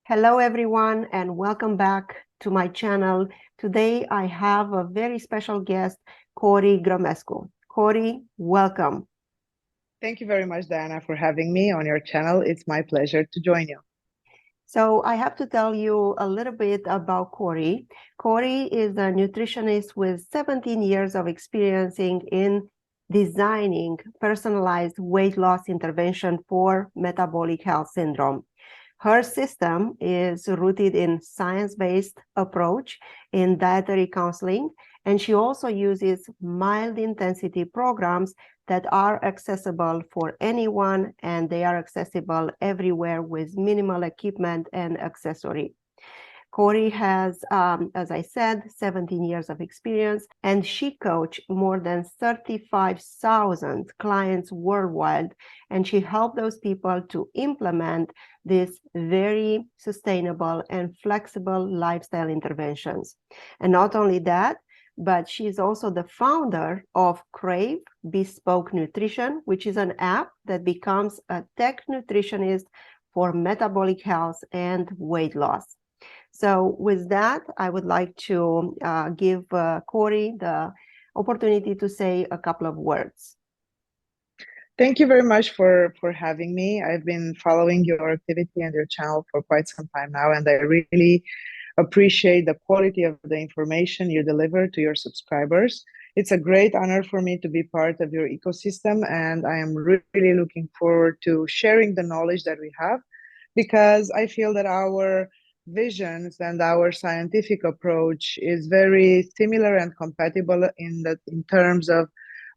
Hello everyone and welcome back to my channel. Today I have a very special guest, Cori Gramascu. Cori, welcome. Thank you very much, Diana, for having me on your channel. It's my pleasure to join you. So I have to tell you a little bit about Cori. Cori is a nutritionist with 17 years of experience in designing personalized weight loss intervention for metabolic health syndrome. Her system is rooted in science-based approach in dietary counseling, and she also uses mild intensity programs that are accessible for anyone, and they are accessible everywhere with minimal equipment and accessory. Cori has, as I said, 17 years of experience, and she coached more than 35,000 clients worldwide, and she helped those people to implement these very sustainable and flexible lifestyle interventions. And not only that, but she's also the founder of CRAVE Bespoke Nutrition, which is an app that becomes a tech nutritionist for metabolic health and weight loss. So with that, I would like to give Cori the opportunity to say a couple of words. Thank you very much for having me. I've been following your activity and your channel for quite some time now, and I really appreciate the quality of the information you deliver to your subscribers. It's a great honor for me to be part of your ecosystem, and I am really looking forward to sharing the knowledge that we have, because I feel that our visions and our scientific approach is very similar and compatible in terms of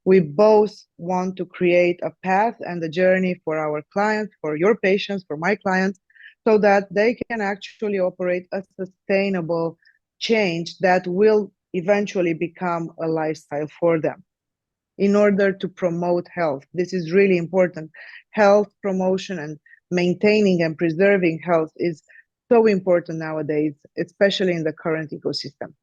we both want to create a path and a journey for our clients, for your patients, for my clients, so that they can actually operate a sustainable change that will eventually become a lifestyle for them in order to promote health. This is really important. Health promotion and maintaining and preserving health is so important nowadays, especially in the current ecosystem.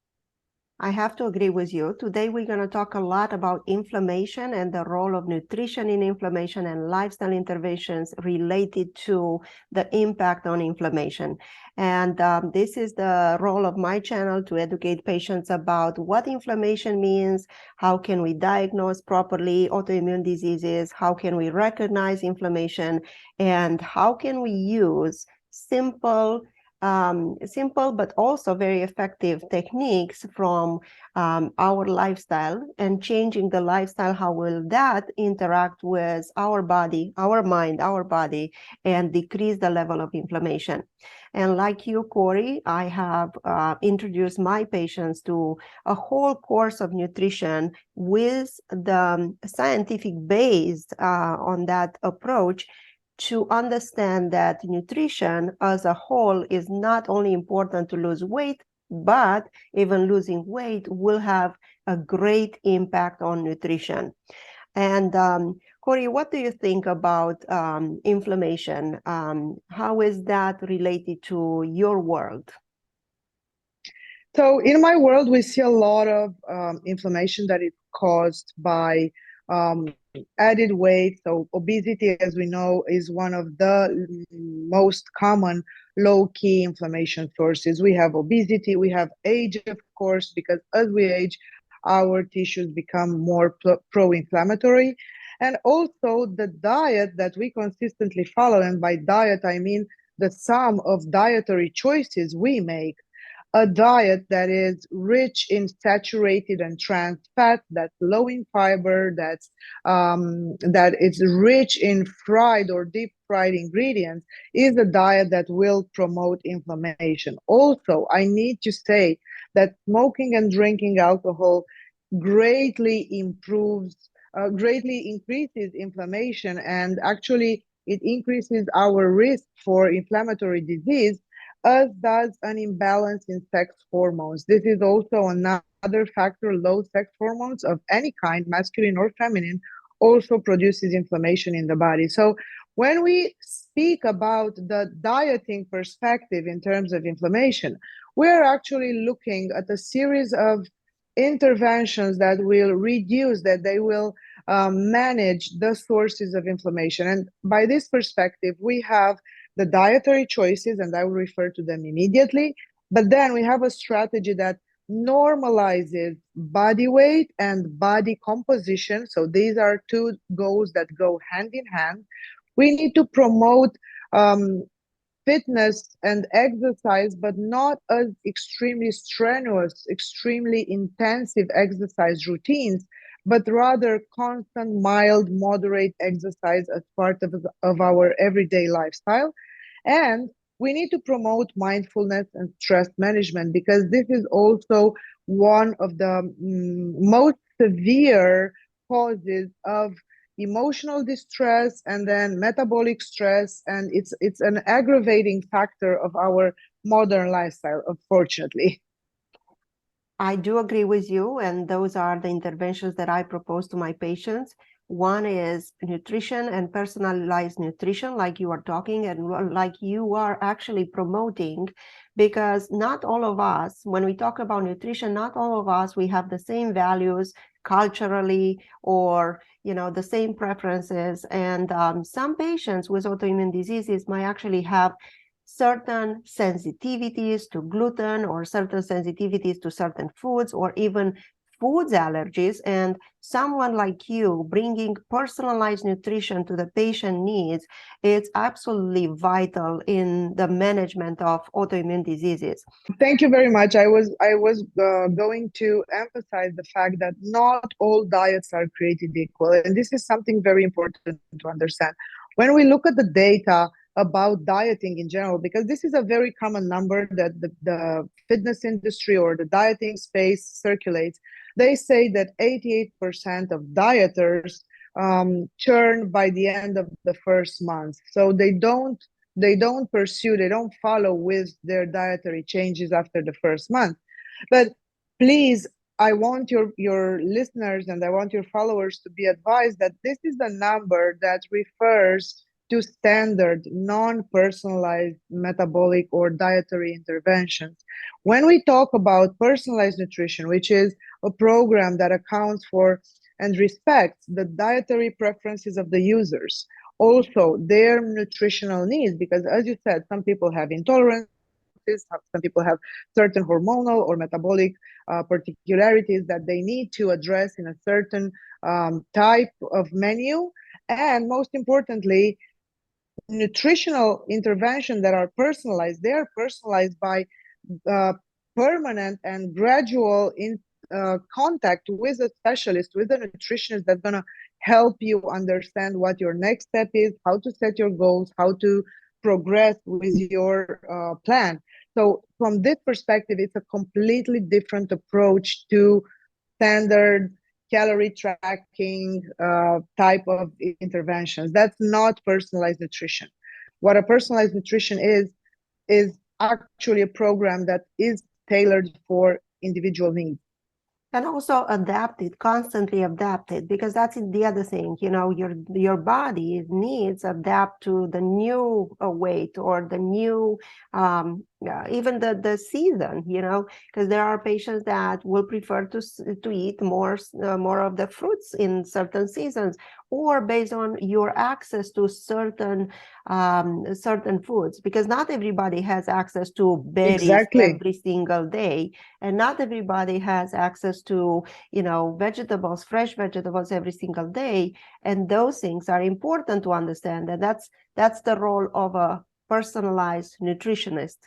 I have to agree with you. Today, we're going to talk a lot about inflammation and the role of nutrition in inflammation and lifestyle interventions related to the impact on inflammation. And this is the role of my channel, to educate patients about what inflammation means, how can we diagnose properly autoimmune diseases, how can we recognize inflammation, and how can we use simple but also very effective techniques from our lifestyle, and changing the lifestyle, how will that interact with our body, our mind, our body, and decrease the level of inflammation. And like you, Cori, I have introduced my patients to a whole course of nutrition with the scientific base on that approach, to understand that nutrition as a whole is not only important to lose weight, but even losing weight will have a great impact on nutrition. And Cori, what do you think about inflammation? How is that related to your world? So in my world, we see a lot of inflammation that is caused by added weight. So obesity, as we know, is one of the most common low-key inflammation sources. We have obesity, we have age, of course, because as we age, our tissues become more pro-inflammatory. And also the diet that we consistently follow, and by diet, I mean the sum of dietary choices we make, a diet that is rich in saturated and trans fat, that's low in fiber, that it's rich in fried or deep fried ingredients, is a diet that will promote inflammation. Also, I need to say that smoking and drinking alcohol greatly increases inflammation, and actually it increases our risk for inflammatory disease, as does an imbalance in sex hormones. This is also another factor. Low sex hormones of any kind, masculine or feminine, also produces inflammation in the body. So when we speak about the dieting perspective in terms of inflammation, we're actually looking at a series of interventions that will reduce, that they will manage the sources of inflammation. And by this perspective, we have the dietary choices, and I will refer to them immediately. But then we have a strategy that normalizes body weight and body composition. So these are two goals that go hand in hand. We need to promote fitness and exercise, but not as extremely strenuous, extremely intensive exercise routines, but rather constant, mild, moderate exercise as part of our everyday lifestyle. And we need to promote mindfulness and stress management, because this is also one of the most severe causes of emotional distress and then metabolic stress, and it's an aggravating factor of our modern lifestyle, unfortunately. I do agree with you, and those are the interventions that I propose to my patients. One is nutrition and personalized nutrition, like you are talking and like you are actually promoting, because not all of us, when we talk about nutrition, not all of us, we have the same values culturally, or the same preferences. And some patients with autoimmune diseases might actually have certain sensitivities to gluten, or certain sensitivities to certain foods, or even foods allergies. And someone like you bringing personalized nutrition to the patient needs, it's absolutely vital in the management of autoimmune diseases. Thank you very much. I was going to emphasize the fact that not all diets are created equal, and this is something very important to understand. When we look at the data about dieting in general, because this is a very common number that the fitness industry or the dieting space circulates, they say that 88% of dieters churn by the end of the first month. So they don't pursue, they don't follow with their dietary changes after the first month. But please, I want your listeners and I want your followers to be advised that this is a number that refers to standard non-personalized metabolic or dietary interventions. When we talk about personalized nutrition, which is a program that accounts for and respects the dietary preferences of the users, also their nutritional needs, because as you said, some people have intolerances, some people have certain hormonal or metabolic particularities that they need to address in a certain type of menu. And most importantly, nutritional intervention that are personalized, they are personalized by permanent and gradual contact with a specialist, with a nutritionist that's going to help you understand what your next step is, how to set your goals, how to progress with your plan. So from this perspective, it's a completely different approach to standard calorie tracking type of interventions. That's not personalized nutrition. What a personalized nutrition is actually a program that is tailored for individual needs. And also adapted, constantly adapted, because that's the other thing, your body needs adapt to the new weight or the new, even the season, because there are patients that will prefer to eat more of the fruits in certain seasons, or based on your access to certain foods, because not everybody has access to berries every single day, and not everybody has access to vegetables, fresh vegetables every single day. And those things are important to understand, and that's the role of a personalized nutritionist.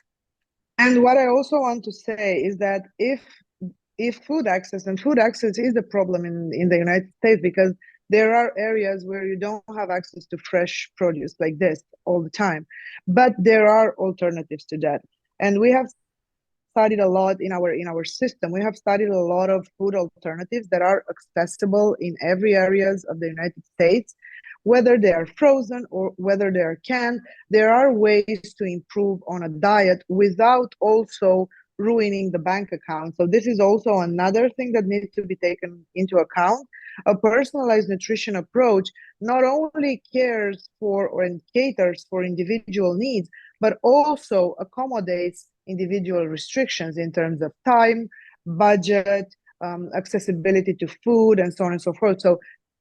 And what I also want to say is that if food access is a problem in the United States, because there are areas where you don't have access to fresh produce like this all the time, but there are alternatives to that. And we have studied a lot in our system. We have studied a lot of food alternatives that are accessible in every areas of the United States, whether they are frozen or whether they are canned. There are ways to improve on a diet without also ruining the bank account. So this is also another thing that needs to be taken into account. A personalized nutrition approach not only cares for and caters for individual needs, but also accommodates individual restrictions in terms of time, budget, accessibility to food, and so on and so forth. So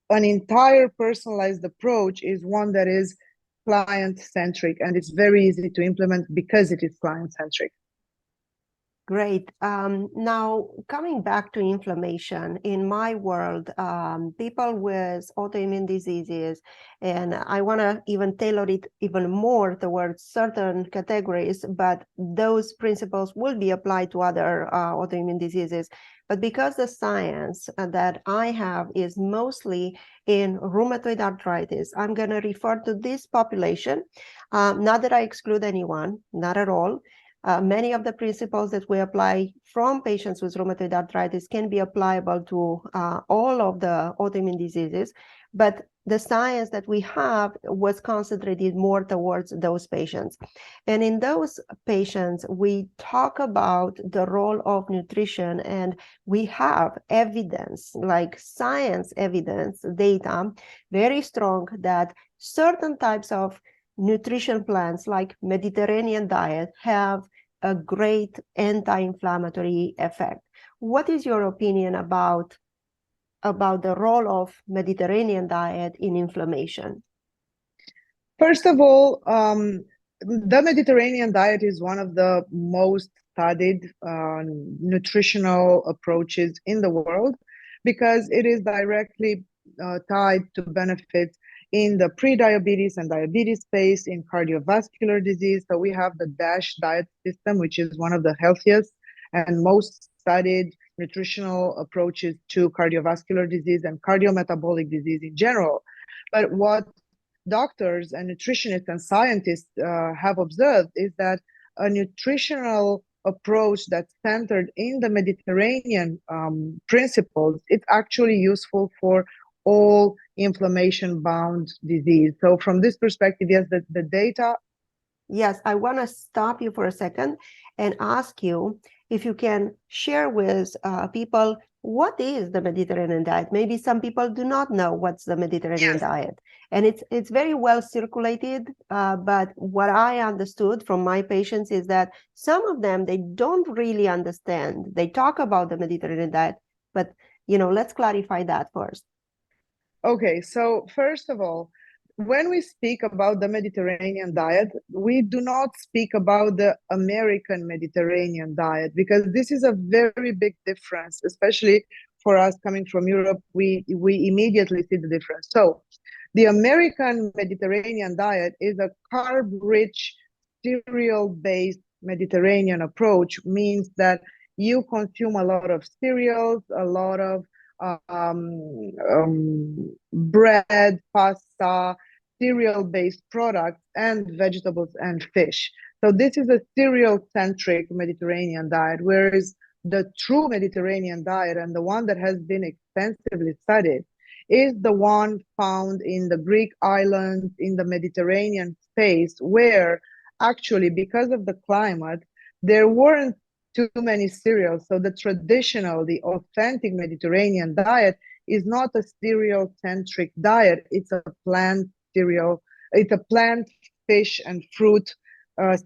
an entire personalized approach is one that is client-centric, and it's very easy to implement because it is client-centric. Great. Now, coming back to inflammation, in my world, people with autoimmune diseases, and I want to even tailor it even more towards certain categories, but those principles will be applied to other autoimmune diseases. But because the science that I have is mostly in rheumatoid arthritis, I'm going to refer to this population. Not that I exclude anyone, not at all. Many of the principles that we apply from patients with rheumatoid arthritis can be applicable to all of the autoimmune diseases, but the science that we have was concentrated more towards those patients. And in those patients, we talk about the role of nutrition, and we have evidence, like science evidence, data, very strong that certain types of nutrition plans like Mediterranean diet have a great anti-inflammatory effect. What is your opinion about the role of Mediterranean diet in inflammation? First of all, the Mediterranean diet is one of the most studied nutritional approaches in the world because it is directly tied to benefits in the pre-diabetes and diabetes space, in cardiovascular disease. So we have the DASH diet system, which is one of the healthiest and most studied nutritional approaches to cardiovascular disease and cardiometabolic disease in general. But what doctors and nutritionists and scientists have observed is that a nutritional approach that's centered in the Mediterranean principles, it's actually useful for all inflammation-bound disease. So from this perspective, yes, the data. Yes, I want to stop you for a second and ask you if you can share with people what is the Mediterranean diet. Maybe some people do not know what's the Mediterranean diet, and it's very well circulated. But what I understood from my patients is that some of them, they don't really understand. They talk about the Mediterranean diet, but let's clarify that first. Okay, so first of all, when we speak about the Mediterranean diet, we do not speak about the American Mediterranean diet because this is a very big difference, especially for us coming from Europe. We immediately see the difference. So the American Mediterranean diet is a carb-rich, cereal-based Mediterranean approach, means that you consume a lot of cereals, a lot of bread, pasta, cereal-based products, and vegetables and fish. So this is a cereal-centric Mediterranean diet, whereas the true Mediterranean diet, and the one that has been extensively studied, is the one found in the Greek islands, in the Mediterranean space, where actually, because of the climate, there weren't too many cereals. So the traditional, the authentic Mediterranean diet is not a cereal-centric diet. It's a plant cereal. It's a plant, fish, and fruit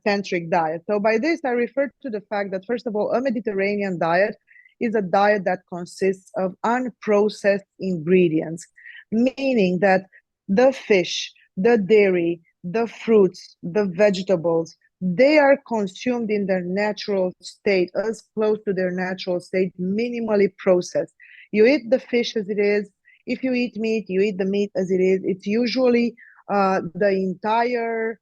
centric diet. So by this, I refer to the fact that, first of all, a Mediterranean diet is a diet that consists of unprocessed ingredients, meaning that the fish, the dairy, the fruits, the vegetables, they are consumed in their natural state, as close to their natural state, minimally processed. You eat the fish as it is. If you eat meat, you eat the meat as it is. It's usually the entire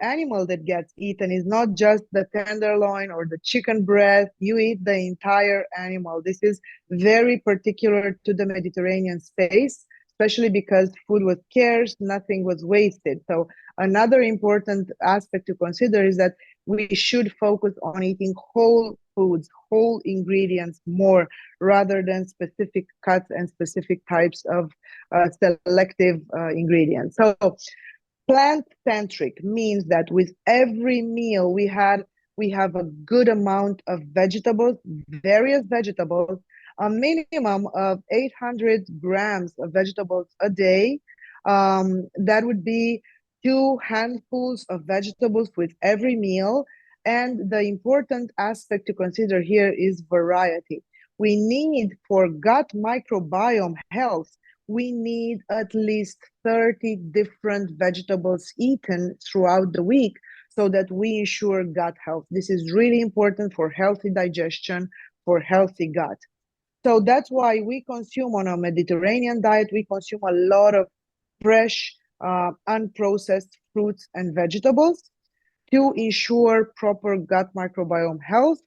animal that gets eaten is not just the tenderloin or the chicken breast. You eat the entire animal. This is very particular to the Mediterranean space, especially because food was scarce, nothing was wasted. So another important aspect to consider is that we should focus on eating whole foods, whole ingredients more, rather than specific cuts and specific types of selective ingredients. So plant-centric means that with every meal we have a good amount of vegetables, various vegetables, a minimum of 800 grams of vegetables a day. That would be 2 handfuls of vegetables with every meal. And the important aspect to consider here is variety. We need, for gut microbiome health, we need at least 30 different vegetables eaten throughout the week so that we ensure gut health. This is really important for healthy digestion, for healthy gut. So that's why we consume on a Mediterranean diet, we consume a lot of fresh, unprocessed fruits and vegetables to ensure proper gut microbiome health,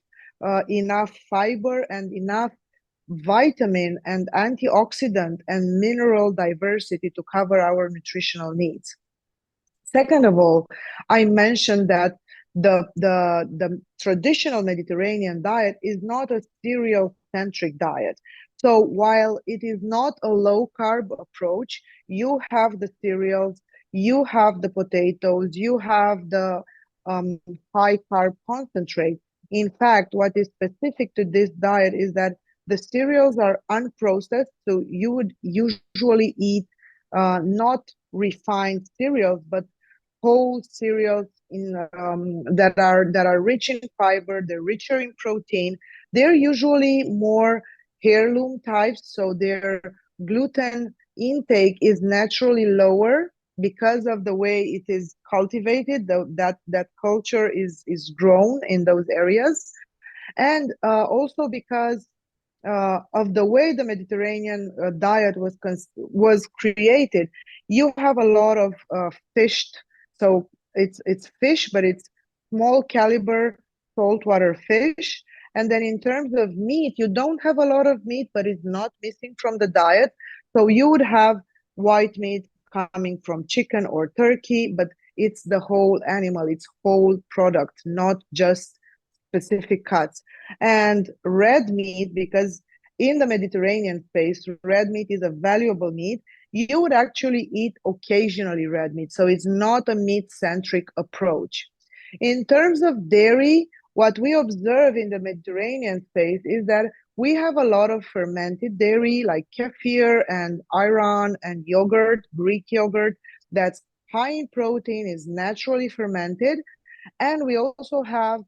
enough fiber and enough vitamin and antioxidant and mineral diversity to cover our nutritional needs. Second of all, I mentioned that the traditional Mediterranean diet is not a cereal-centric diet. So while it is not a low-carb approach, you have the cereals, you have the potatoes, you have the high-carb concentrate. In fact, what is specific to this diet is that the cereals are unprocessed, so you would usually eat not refined cereals, but whole cereals that are rich in fiber, they're richer in protein. They're usually more heirloom types, so their gluten intake is naturally lower because of the way it is cultivated. That culture is grown in those areas, and also because of the way the Mediterranean diet was created, you have a lot of fished. So it's fish, but it's small caliber saltwater fish. And then in terms of meat, you don't have a lot of meat, but it's not missing from the diet. So you would have white meat coming from chicken or turkey, but it's the whole animal, it's whole product, not just specific cuts. And red meat, because in the Mediterranean space, red meat is a valuable meat. You would actually eat occasionally red meat. So it's not a meat-centric approach. In terms of dairy, what we observe in the Mediterranean space is that we have a lot of fermented dairy like kefir and ayran and yogurt, Greek yogurt, that's high in protein, is naturally fermented. And we also have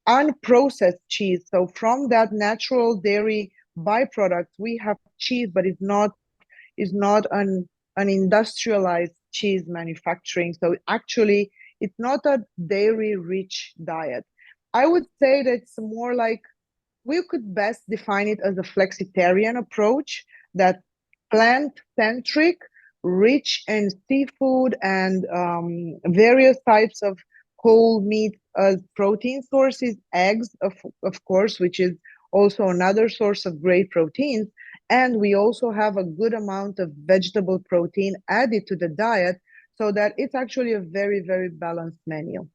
unprocessed cheese. So from that natural dairy byproduct, we have cheese, but it's not an industrialized cheese manufacturing. So actually, it's not a dairy-rich diet. I would say that it's more like, we could best define it as a flexitarian approach, that plant-centric, rich in seafood and various types of whole meat as protein sources, eggs, of course, which is also another source of great proteins. And we also have a good amount of vegetable protein added to the diet, so that it's actually a very, very balanced menu.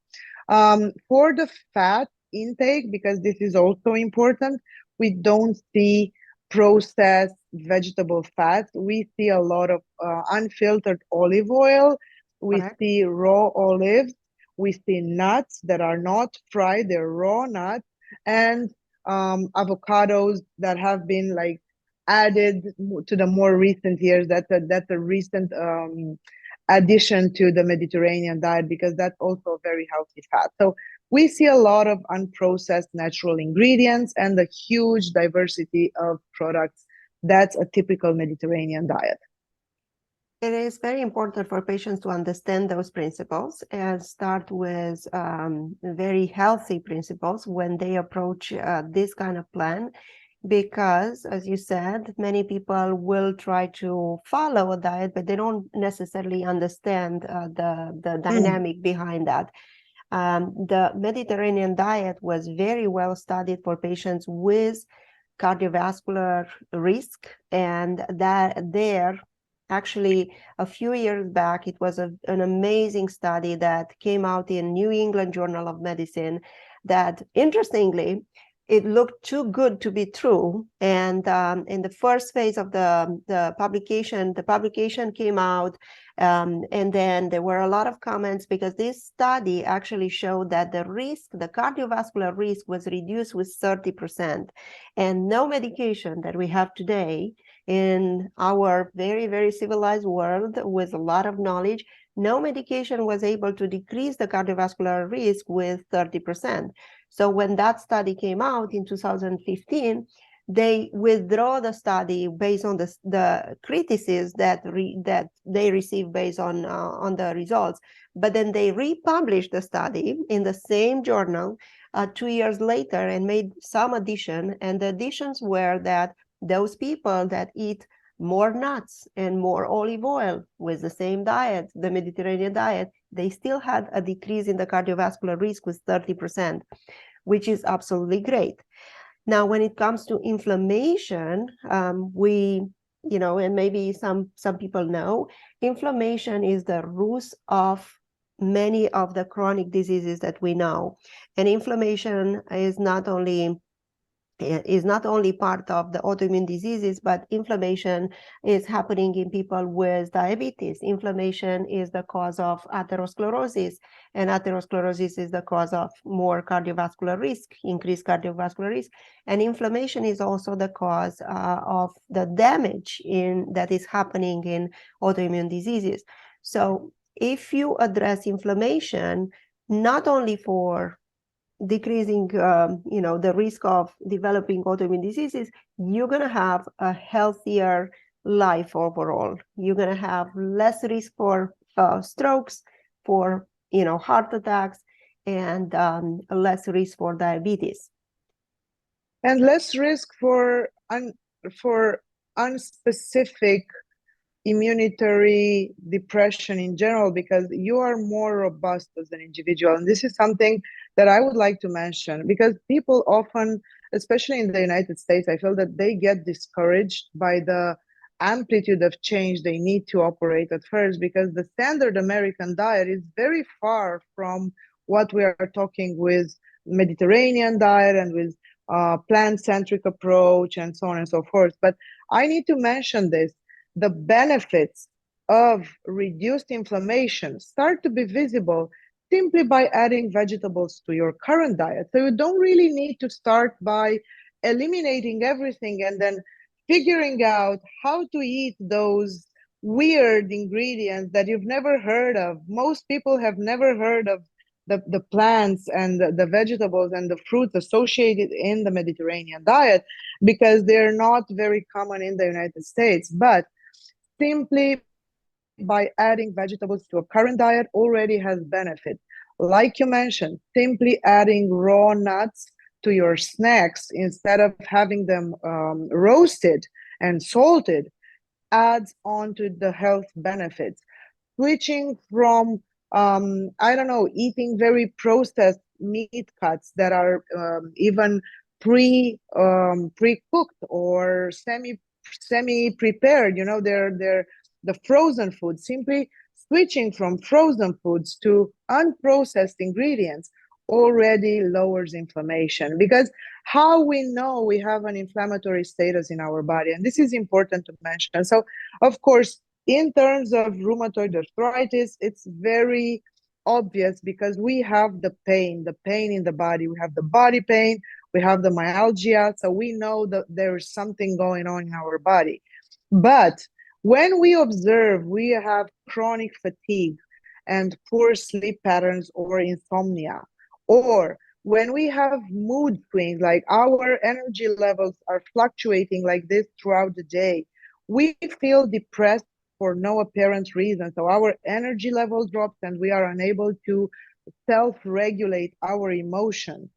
For the fat intake, because this is also important, we don't see processed vegetable fats. We see a lot of unfiltered olive oil. We see raw olives. We see nuts that are not fried, they're raw nuts, and avocados that have been like added to the more recent years. That's a recent addition to the Mediterranean diet, because that's also a very healthy fat. So we see a lot of unprocessed natural ingredients and a huge diversity of products. That's a typical Mediterranean diet. It is very important for patients to understand those principles and start with very healthy principles when they approach this kind of plan, because, as you said, many people will try to follow a diet, but they don't necessarily understand the dynamic behind that. The Mediterranean diet was very well studied for patients with cardiovascular risk, and that there, actually, a few years back, it was an amazing study that came out in New England Journal of Medicine that, interestingly, it looked too good to be true. And in the first phase of the publication came out, and then there were a lot of comments, because this study actually showed that the cardiovascular risk was reduced with 30%. And no medication that we have today in our very, very civilized world with a lot of knowledge, no medication was able to decrease the cardiovascular risk with 30%. So when that study came out in 2015, they withdraw the study based on the criticisms that they receive based on the results. But then they republished the study in the same journal 2 years later and made some addition. And the additions were that those people that eat more nuts and more olive oil with the same diet, the Mediterranean diet, they still had a decrease in the cardiovascular risk with 30%, which is absolutely great. Now, when it comes to inflammation, and maybe some people know, inflammation is the root of many of the chronic diseases that we know. And inflammation is not only part of the autoimmune diseases, but inflammation is happening in people with diabetes. Inflammation is the cause of atherosclerosis, and atherosclerosis is the cause of more cardiovascular risk, increased cardiovascular risk. And inflammation is also the cause of the damage that is happening in autoimmune diseases. So if you address inflammation, not only for decreasing the risk of developing autoimmune diseases, you're going to have a healthier life overall. You're going to have less risk for strokes, for heart attacks, and less risk for diabetes. And less risk for unspecific immunitary depression in general, because you are more robust as an individual. And this is something that I would like to mention, because people often, especially in the United States, I feel that they get discouraged by the amplitude of change they need to operate at first, because the standard American diet is very far from what we are talking with Mediterranean diet and with plant-centric approach and so on and so forth. But I need to mention this. The benefits of reduced inflammation start to be visible simply by adding vegetables to your current diet. So you don't really need to start by eliminating everything and then figuring out how to eat those weird ingredients that you've never heard of. Most people have never heard of the plants and the vegetables and the fruits associated in the Mediterranean diet, because they're not very common in the United States. But simply by adding vegetables to a current diet already has benefit. Like you mentioned, simply adding raw nuts to your snacks instead of having them roasted and salted adds on to the health benefits. Switching from eating very processed meat cuts that are even pre-cooked or semi-prepared, they're the frozen food. Simply switching from frozen foods to unprocessed ingredients already lowers inflammation, because how we know we have an inflammatory status in our body, and this is important to mention. So of course, in terms of rheumatoid arthritis, it's very obvious because we have the pain in the body. We have the body pain, we have the myalgia, so we know that there's something going on in our body. But when we observe we have chronic fatigue and poor sleep patterns or insomnia, or when we have mood swings, like our energy levels are fluctuating like this throughout the day, we feel depressed for no apparent reason. So our energy level drops and we are unable to self-regulate our emotions.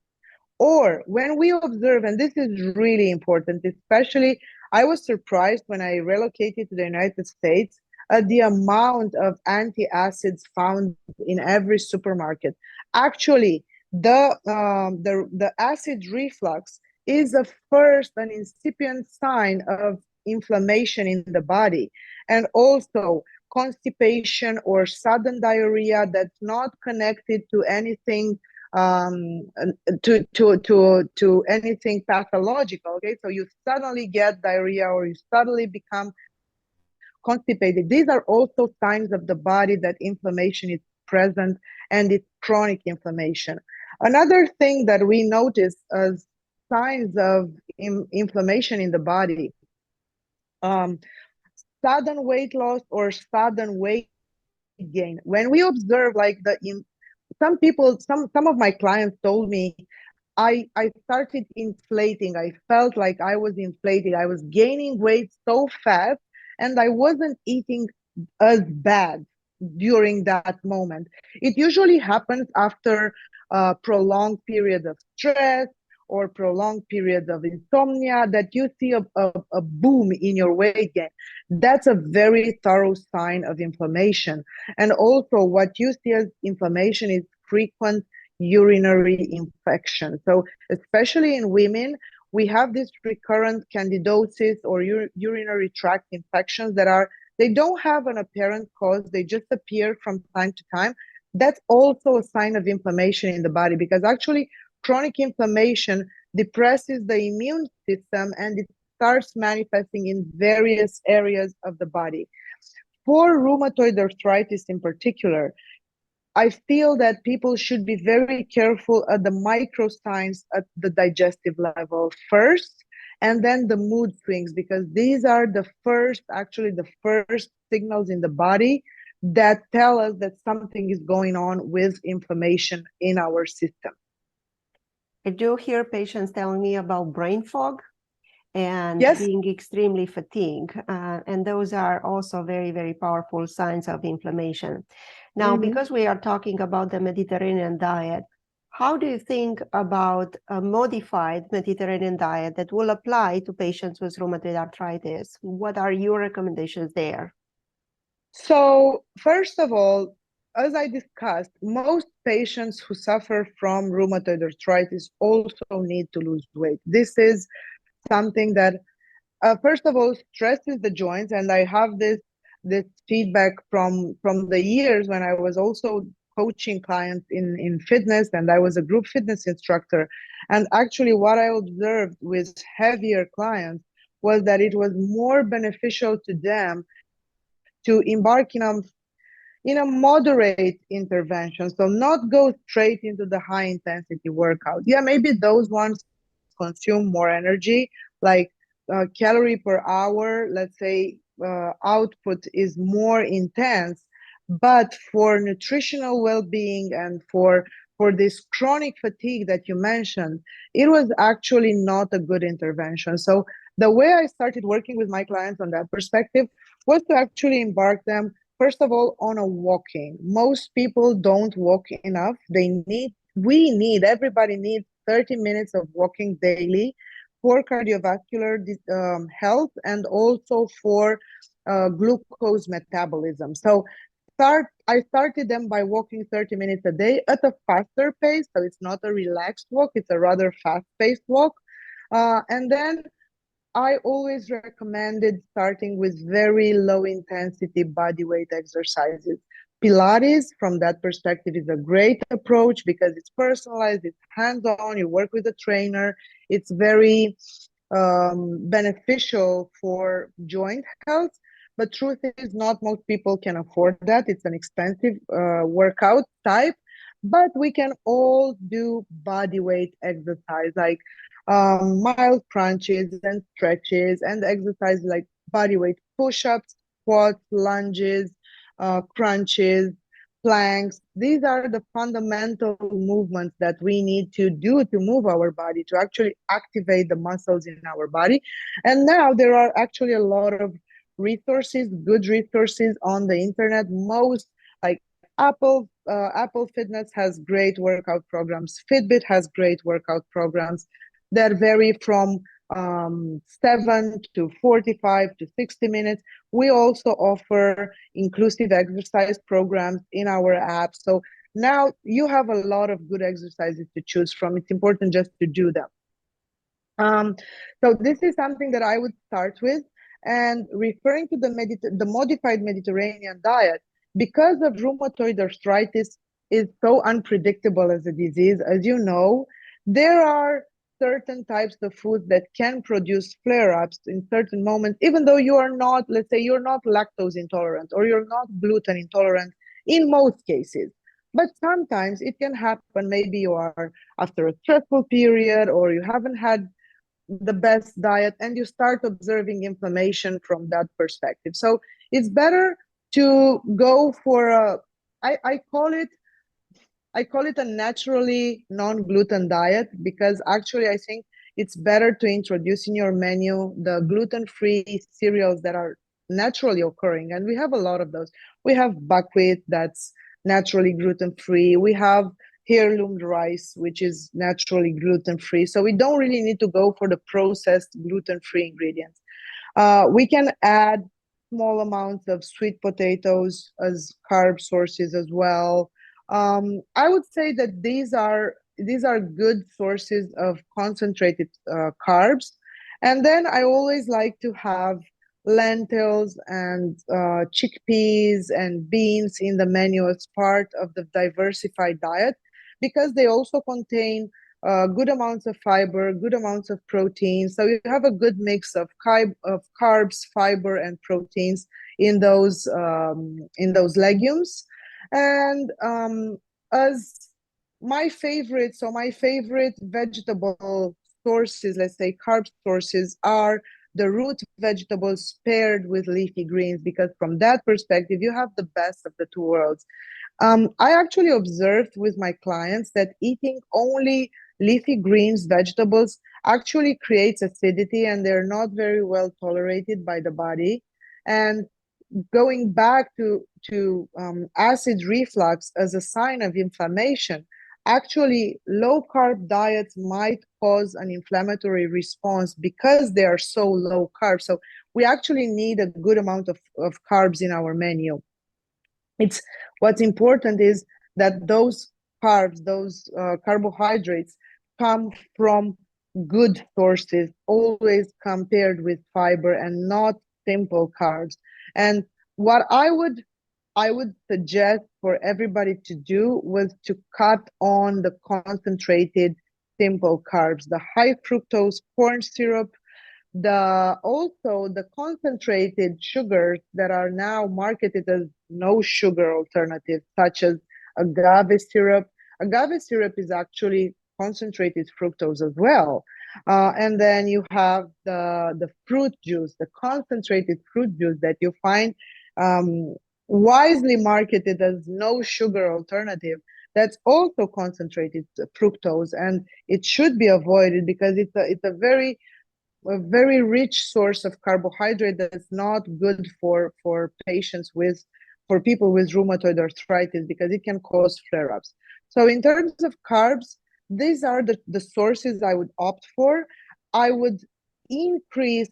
Or when we observe, and this is really important, especially I was surprised when I relocated to the United States at the amount of antacids found in every supermarket. Actually, the acid reflux is an incipient sign of inflammation in the body, and also constipation or sudden diarrhea that's not connected to anything to anything pathological. Okay, so you suddenly get diarrhea or you suddenly become constipated. These are also signs of the body that inflammation is present, and it's chronic inflammation. Another thing that we notice as signs of inflammation in the body, sudden weight loss or sudden weight gain. When we observe, like some of my clients told me I started inflating. I felt like I was inflating. I was gaining weight so fast, and I wasn't eating as bad during that moment. It usually happens after a prolonged period of stress or prolonged period of insomnia that you see a boom in your weight gain. That's a very thorough sign of inflammation. And also what you see as inflammation is frequent urinary infection. So especially in women, we have this recurrent candidosis or urinary tract infections that are, they don't have an apparent cause, they just appear from time to time. That's also a sign of inflammation in the body, because actually chronic inflammation depresses the immune system and it starts manifesting in various areas of the body. For rheumatoid arthritis in particular, I feel that people should be very careful at the micro signs at the digestive level first, and then the mood swings, because these are the first, actually the first signals in the body that tell us that something is going on with inflammation in our system. I do hear patients telling me about brain fog and Yes. being extremely fatigued. And those are also very, very powerful signs of inflammation. Now, because we are talking about the Mediterranean diet, how do you think about a modified Mediterranean diet that will apply to patients with rheumatoid arthritis? What are your recommendations there? So, first of all, as I discussed, most patients who suffer from rheumatoid arthritis also need to lose weight. This is something that, first of all, stresses the joints, and I have this feedback from the years when I was also coaching clients in fitness, and I was a group fitness instructor. And actually, what I observed with heavier clients was that it was more beneficial to them to embark in a moderate intervention. So not go straight into the high intensity workout. Yeah, maybe those ones consume more energy, like calorie per hour, let's say output is more intense, but for nutritional well-being and for this chronic fatigue that you mentioned, it was actually not a good intervention. So the way I started working with my clients on that perspective was to actually embark them, first of all, on a walking. Most people don't walk enough. Everybody needs 30 minutes of walking daily for cardiovascular health and also for glucose metabolism. So I started them by walking 30 minutes a day at a faster pace. So it's not a relaxed walk, it's a rather fast-paced walk. And then I always recommended starting with very low intensity body weight exercises. Pilates, from that perspective, is a great approach because it's personalized, it's hands-on, you work with a trainer, it's very beneficial for joint health. But truth is, not most people can afford that. It's an expensive workout type, but we can all do body weight exercise, like mild crunches and stretches and exercise like body weight push-ups, squats, lunges, crunches, planks. These are the fundamental movements that we need to do to move our body, to actually activate the muscles in our body. And now there are actually a lot of resources, good resources on the internet. Most, like Apple Fitness has great workout programs. Fitbit has great workout programs that vary from 7 to 45 to 60 minutes. We also offer inclusive exercise programs in our app. So now you have a lot of good exercises to choose from. It's important just to do them. So this is something that I would start with. And referring to the modified Mediterranean diet, because of rheumatoid arthritis is so unpredictable as a disease, as you know, there are certain types of food that can produce flare-ups in certain moments, even though you are not, let's say you're not lactose intolerant or you're not gluten intolerant in most cases. But sometimes it can happen. Maybe you are after a stressful period or you haven't had the best diet and you start observing inflammation from that perspective. So it's better to go for I call it I call it a naturally non-gluten diet, because actually I think it's better to introduce in your menu the gluten-free cereals that are naturally occurring. And we have a lot of those. We have buckwheat that's naturally gluten-free. We have heirloom rice, which is naturally gluten-free. So we don't really need to go for the processed gluten-free ingredients. We can add small amounts of sweet potatoes as carb sources as well. I would say that these are good sources of concentrated carbs. And then I always like to have lentils and chickpeas and beans in the menu as part of the diversified diet, because they also contain good amounts of fiber, good amounts of protein. So you have a good mix of carbs, fiber, and proteins in those legumes. And as my favorite vegetable sources, let's say carb sources, are the root vegetables paired with leafy greens, because from that perspective, you have the best of the two worlds. I actually observed with my clients that eating only leafy greens, vegetables, actually creates acidity, and they're not very well tolerated by the body. And going back to acid reflux as a sign of inflammation, actually low carb diets might cause an inflammatory response because they are so low carb. So we actually need a good amount of carbs in our menu. What's important is that those carbs, those carbohydrates, come from good sources, always compared with fiber, and not simple carbs. And what I would suggest for everybody to do was to cut on the concentrated simple carbs, the high fructose corn syrup, the concentrated sugars that are now marketed as no sugar alternatives, such as agave syrup. Agave syrup is actually concentrated fructose as well. And then you have the fruit juice, the concentrated fruit juice that you find wisely marketed as no sugar alternative. That's also concentrated fructose, and it should be avoided because it's a very rich source of carbohydrate that's not good for people with rheumatoid arthritis, because it can cause flare-ups. So in terms of carbs, these are the sources I would opt for. I would increase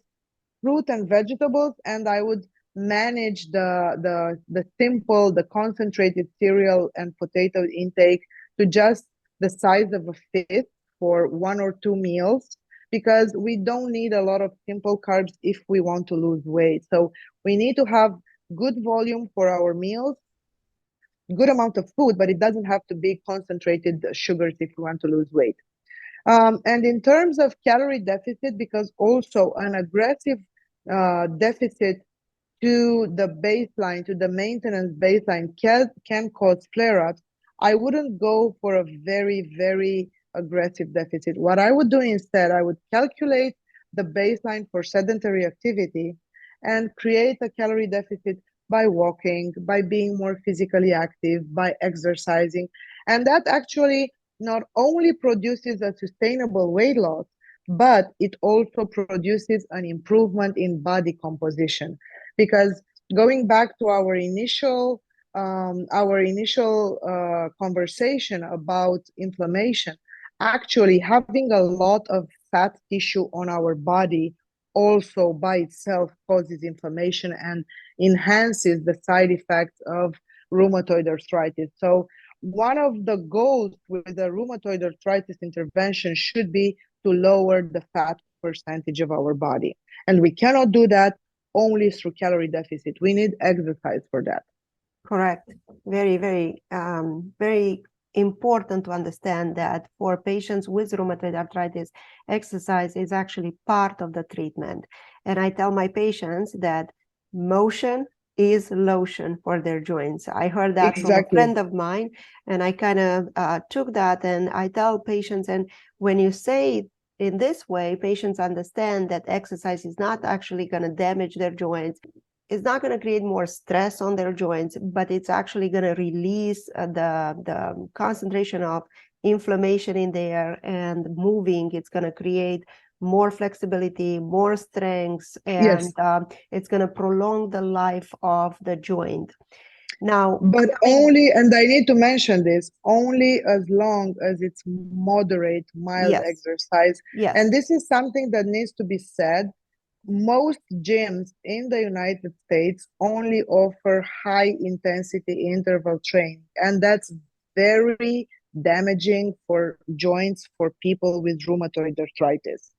fruit and vegetables, and I would manage the simple, the concentrated cereal and potato intake to just the size of a fifth for 1 or 2 meals, because we don't need a lot of simple carbs if we want to lose weight. So we need to have good volume for our meals, good amount of food, but it doesn't have to be concentrated sugars if we want to lose weight. And in terms of calorie deficit, because also an aggressive deficit to the baseline, to the maintenance baseline, can cause flare-ups, I wouldn't go for a very, very aggressive deficit. What I would do instead, I would calculate the baseline for sedentary activity and create a calorie deficit by walking, by being more physically active, by exercising. And that actually not only produces a sustainable weight loss, but it also produces an improvement in body composition. Because going back to our initial conversation about inflammation, actually having a lot of fat tissue on our body also by itself causes inflammation and enhances the side effects of rheumatoid arthritis. So one of the goals with the rheumatoid arthritis intervention should be to lower the fat percentage of our body. And we cannot do that only through calorie deficit. We need exercise for that. Correct. Very, very, very important to understand that for patients with rheumatoid arthritis, exercise is actually part of the treatment. And I tell my patients that motion is lotion for their joints. I heard that from a friend of mine, and I kind of took that, and I tell patients, and when you say in this way, patients understand that exercise is not actually going to damage their joints. it's not going to create more stress on their joints, but it's actually going to release the concentration of inflammation in there, and moving, it's going to create more flexibility, more strength, and it's going to prolong the life of the joint. Now, but only, and I need to mention this, only as long as it's moderate, mild exercise. Yes. And this is something that needs to be said. Most gyms in the United States only offer high intensity interval training, and that's very damaging for joints for people with rheumatoid arthritis.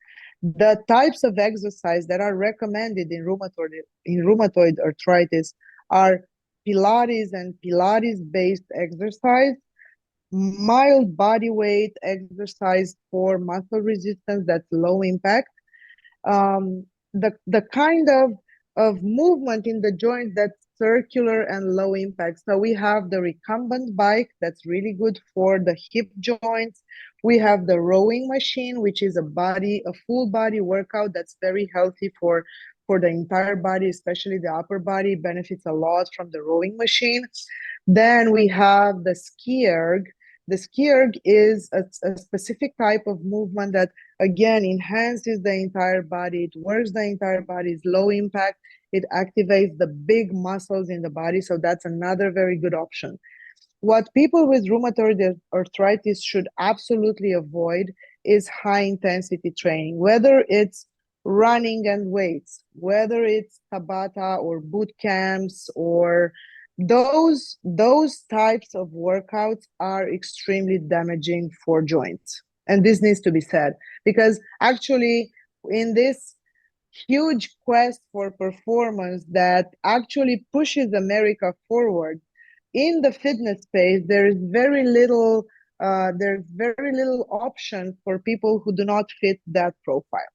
The types of exercise that are recommended in rheumatoid arthritis are Pilates and Pilates-based exercise, mild body weight exercise for muscle resistance that's low impact, the kind of movement in the joint that's circular and low impact. So we have the recumbent bike that's really good for the hip joints. We have the rowing machine, which is a full body workout that's very healthy for the entire body, especially the upper body, benefits a lot from the rowing machine. Then we have the ski erg. The ski erg is a specific type of movement that, again, enhances the entire body. It works the entire body. It's low impact. It activates the big muscles in the body. So that's another very good option. What people with rheumatoid arthritis should absolutely avoid is high intensity training, whether it's running and weights, whether it's Tabata or boot camps, or those types of workouts are extremely damaging for joints. And this needs to be said, because actually in this huge quest for performance that actually pushes America forward in the fitness space, there's very little option for people who do not fit that profile.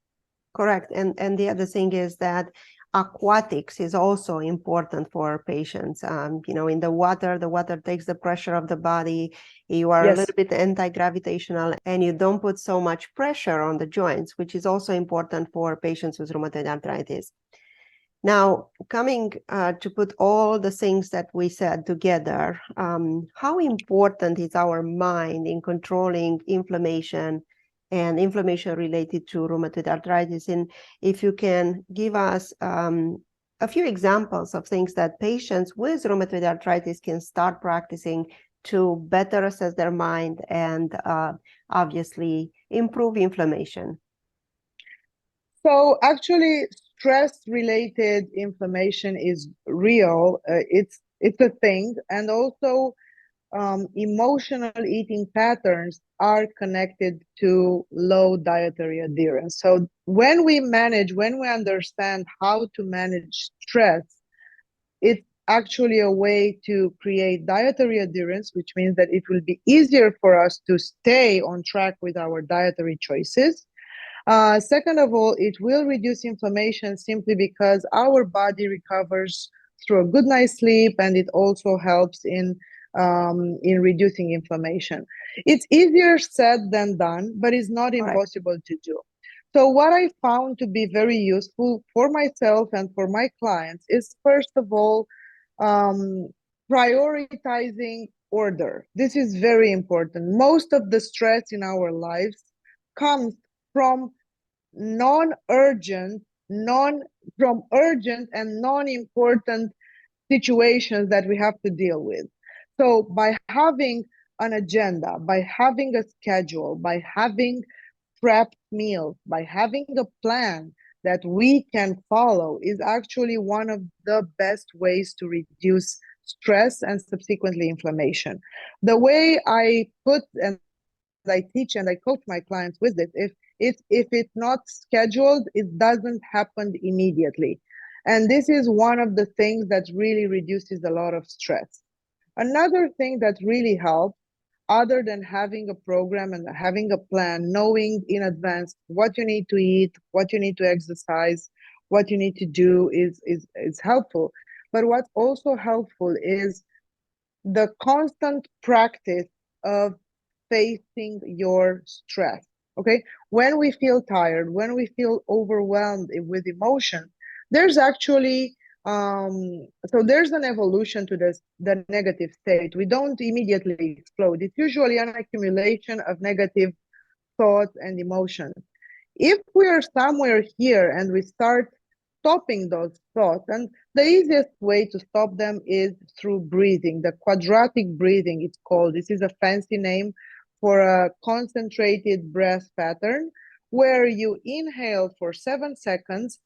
Correct. And the other thing is that aquatics is also important for patients. In the water takes the pressure of the body. You are a little bit anti-gravitational, and you don't put so much pressure on the joints, which is also important for patients with rheumatoid arthritis. Now, coming to put all the things that we said together, how important is our mind in controlling inflammation and inflammation related to rheumatoid arthritis? And if you can give us a few examples of things that patients with rheumatoid arthritis can start practicing to better assess their mind and obviously improve inflammation. So actually, stress-related inflammation is real. It's a thing, and also emotional eating patterns are connected to low dietary adherence. So when we understand how to manage stress, it's actually a way to create dietary adherence, which means that it will be easier for us to stay on track with our dietary choices. Second of all, it will reduce inflammation simply because our body recovers through a good night's sleep, and it also helps in reducing inflammation. It's easier said than done, but it's not impossible to do. So what I found to be very useful for myself and for my clients is, first of all, prioritizing order. This is very important. Most of the stress in our lives comes from urgent and non-important situations that we have to deal with. So by having an agenda, by having a schedule, by having prepped meals, by having a plan that we can follow is actually one of the best ways to reduce stress and subsequently inflammation. The way I put and I teach and I coach my clients with this, if it's not scheduled, it doesn't happen immediately. And this is one of the things that really reduces a lot of stress. Another thing that really helps, other than having a program and having a plan, knowing in advance what you need to eat, what you need to exercise, what you need to do is helpful. But what's also helpful is the constant practice of facing your stress. Okay, when we feel tired, when we feel overwhelmed with emotion, there's actually So there's an evolution to the negative state. We don't immediately explode. It's usually an accumulation of negative thoughts and emotions. If we are somewhere here and we start stopping those thoughts, and the easiest way to stop them is through breathing, the quadratic breathing it's called. This is a fancy name for a concentrated breath pattern where you inhale for 7 seconds,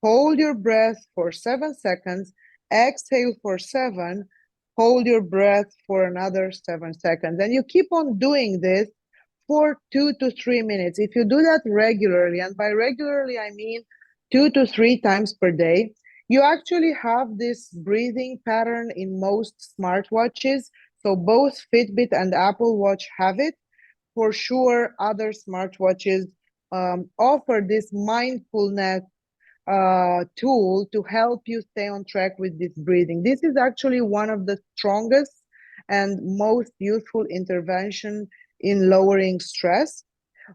hold your breath for 7 seconds, exhale for 7, hold your breath for another 7 seconds. And you keep on doing this for 2 to 3 minutes. If you do that regularly, and by regularly I mean 2 to 3 times per day, you actually have this breathing pattern in most smartwatches. So both Fitbit and Apple Watch have it. For sure, other smartwatches offer this mindfulness tool to help you stay on track with this breathing. This is actually one of the strongest and most useful intervention in lowering stress.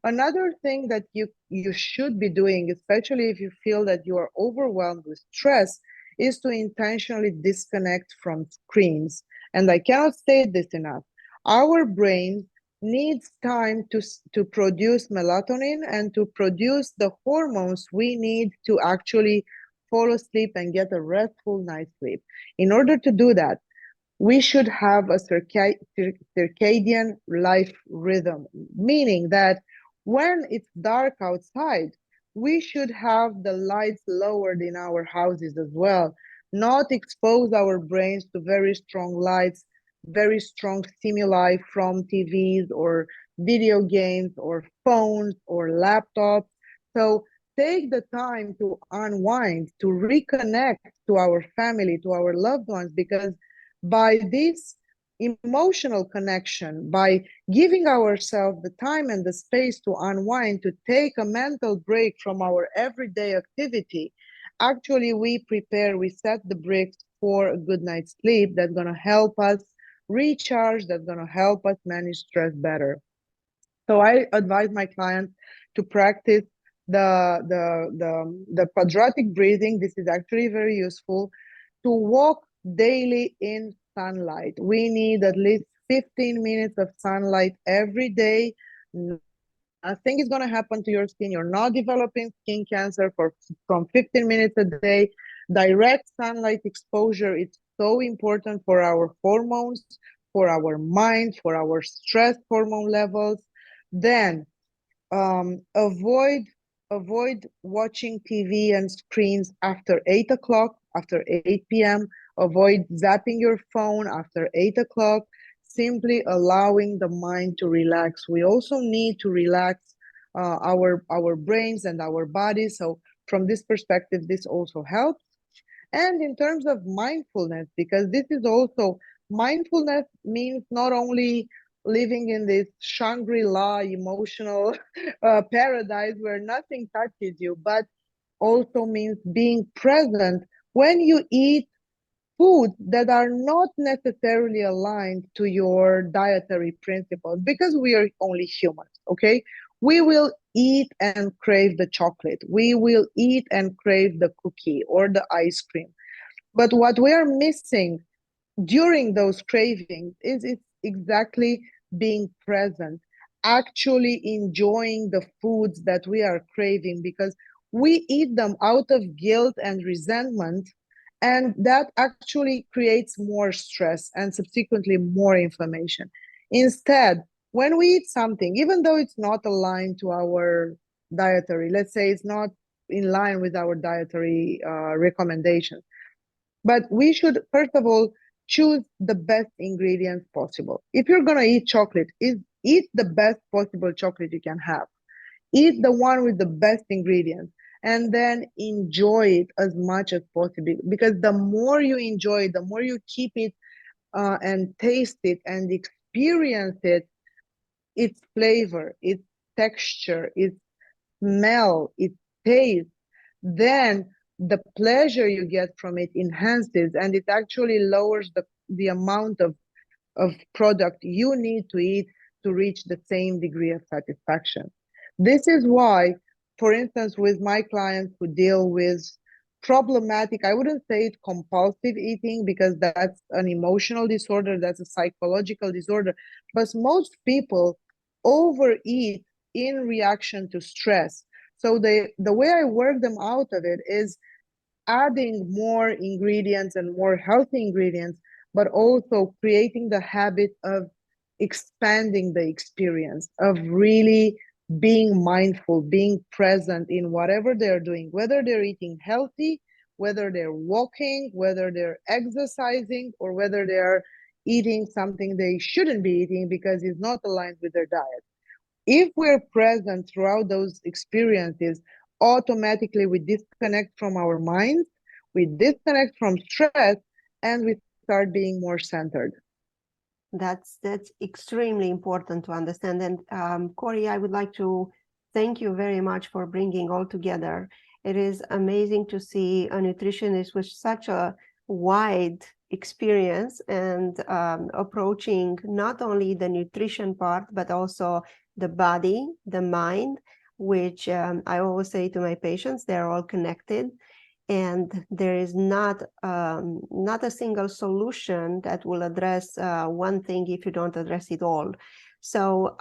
Another thing that you should be doing, especially if you feel that you are overwhelmed with stress, is to intentionally disconnect from screens. And I cannot state this enough. Our brain needs time to produce melatonin and to produce the hormones we need to actually fall asleep and get a restful night's sleep. In order to do that, we should have a circadian life rhythm, meaning that when it's dark outside, we should have the lights lowered in our houses as well, not expose our brains to very strong lights, very strong stimuli from TVs or video games or phones or laptops. So take the time to unwind, to reconnect to our family, to our loved ones, because by this emotional connection, by giving ourselves the time and the space to unwind, to take a mental break from our everyday activity, actually we set the bricks for a good night's sleep that's going to help us recharge, that's going to help us manage stress better. So I advise my clients to practice the quadratic breathing. This is actually very useful. To walk daily in sunlight. We need at least 15 minutes of sunlight every day. Nothing is going to happen to your skin. You're not developing skin cancer from 15 minutes a day. Direct sunlight exposure is so important for our hormones, for our mind, for our stress hormone levels. Then avoid watching TV and screens after 8 o'clock, after 8 p.m. Avoid zapping your phone after 8 o'clock, simply allowing the mind to relax. We also need to relax our brains and our bodies. So from this perspective, this also helps. And in terms of mindfulness, because this is also, mindfulness means not only living in this Shangri-La emotional paradise where nothing touches you, but also means being present when you eat foods that are not necessarily aligned to your dietary principles, because we are only humans, okay? We will eat and crave the chocolate. We will eat and crave the cookie or the ice cream. But what we are missing during those cravings is it's exactly being present, actually enjoying the foods that we are craving, because we eat them out of guilt and resentment, and that actually creates more stress and subsequently more inflammation. Instead, when we eat something, even though it's not aligned to our dietary, let's say it's not in line with our dietary recommendations, but we should, first of all, choose the best ingredients possible. If you're going to eat chocolate, eat the best possible chocolate you can have. Eat the one with the best ingredients, and then enjoy it as much as possible. Because the more you enjoy it, the more you keep it and taste it and experience it, its flavor, its texture, its smell, its taste, then the pleasure you get from it enhances, and it actually lowers the amount of product you need to eat to reach the same degree of satisfaction. This is why, for instance, with my clients who deal with problematic. I wouldn't say it compulsive eating because that's an emotional disorder, that's a psychological disorder. But most people overeat in reaction to stress. So the way I work them out of it is adding more ingredients and more healthy ingredients, but also creating the habit of expanding the experience, of really being mindful, being present in whatever they're doing, whether they're eating healthy, whether they're walking, whether they're exercising, or whether they're eating something they shouldn't be eating because it's not aligned with their diet. If we're present throughout those experiences, automatically we disconnect from our minds, we disconnect from stress, and we start being more centered. That's extremely important to understand. And Cori, I would like to thank you very much for bringing all together. It is amazing to see a nutritionist with such a wide experience and approaching not only the nutrition part, but also the body, the mind, which I always say to my patients, they're all connected. And there is not a single solution that will address one thing if you don't address it all. So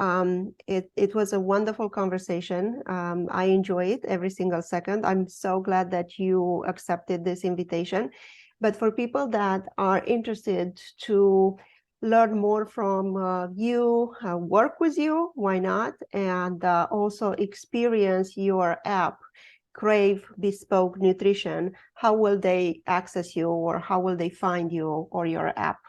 it was a wonderful conversation. I enjoy it every single second. I'm so glad that you accepted this invitation. But for people that are interested to learn more from you, work with you, why not? And also experience your app, CRAVE Bespoke Nutrition, how will they access you, or how will they find you or your app?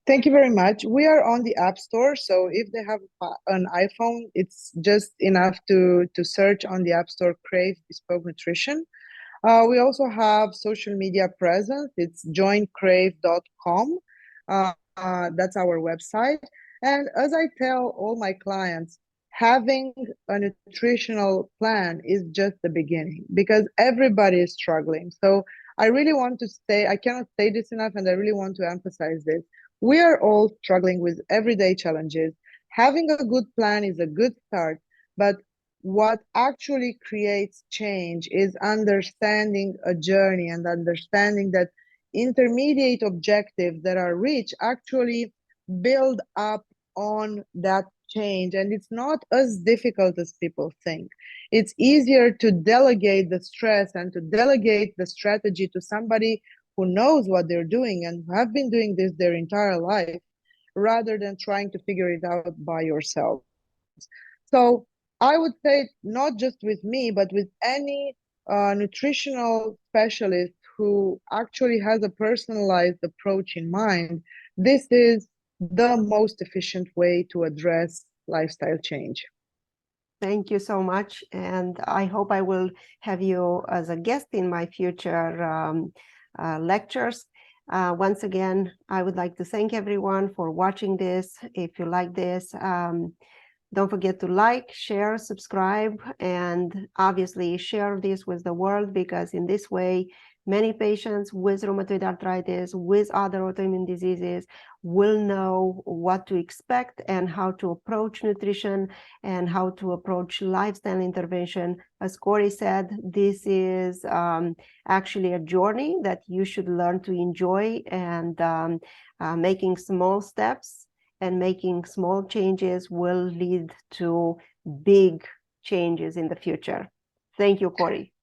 Thank you very much. We are on the App Store, so if they have an iPhone, it's just enough to search on the App Store CRAVE Bespoke Nutrition. We also have social media presence. It's joincrave.com. That's our website. And as I tell all my clients, having a nutritional plan is just the beginning because everybody is struggling. So I really want to say, I cannot say this enough, and I really want to emphasize this. We are all struggling with everyday challenges. Having a good plan is a good start, but what actually creates change is understanding a journey and understanding that intermediate objectives that are reached actually build up on that change. And it's not as difficult as people think. It's easier to delegate the stress and to delegate the strategy to somebody who knows what they're doing and who have been doing this their entire life, rather than trying to figure it out by yourself. So I would say not just with me, but with any nutritional specialist who actually has a personalized approach in mind, this is the most efficient way to address lifestyle change. Thank you so much. And I hope I will have you as a guest in my future lectures. Once again, I would like to thank everyone for watching this. If you like this, don't forget to like, share, subscribe, and obviously share this with the world, because in this way, many patients with rheumatoid arthritis, with other autoimmune diseases, will know what to expect and how to approach nutrition and how to approach lifestyle intervention. As Cori said, this is actually a journey that you should learn to enjoy, and making small steps and making small changes will lead to big changes in the future. Thank you, Cori.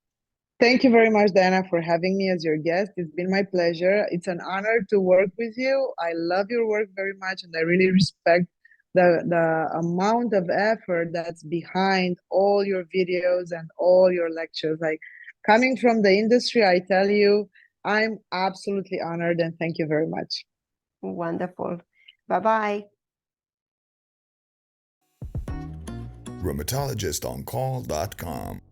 Thank you very much, Diana, for having me as your guest. It's been my pleasure. It's an honor to work with you. I love your work very much, and I really respect the amount of effort that's behind all your videos and all your lectures. Like, coming from the industry, I tell you, I'm absolutely honored, and thank you very much. Wonderful. Bye-bye. Rheumatologist OnCall.com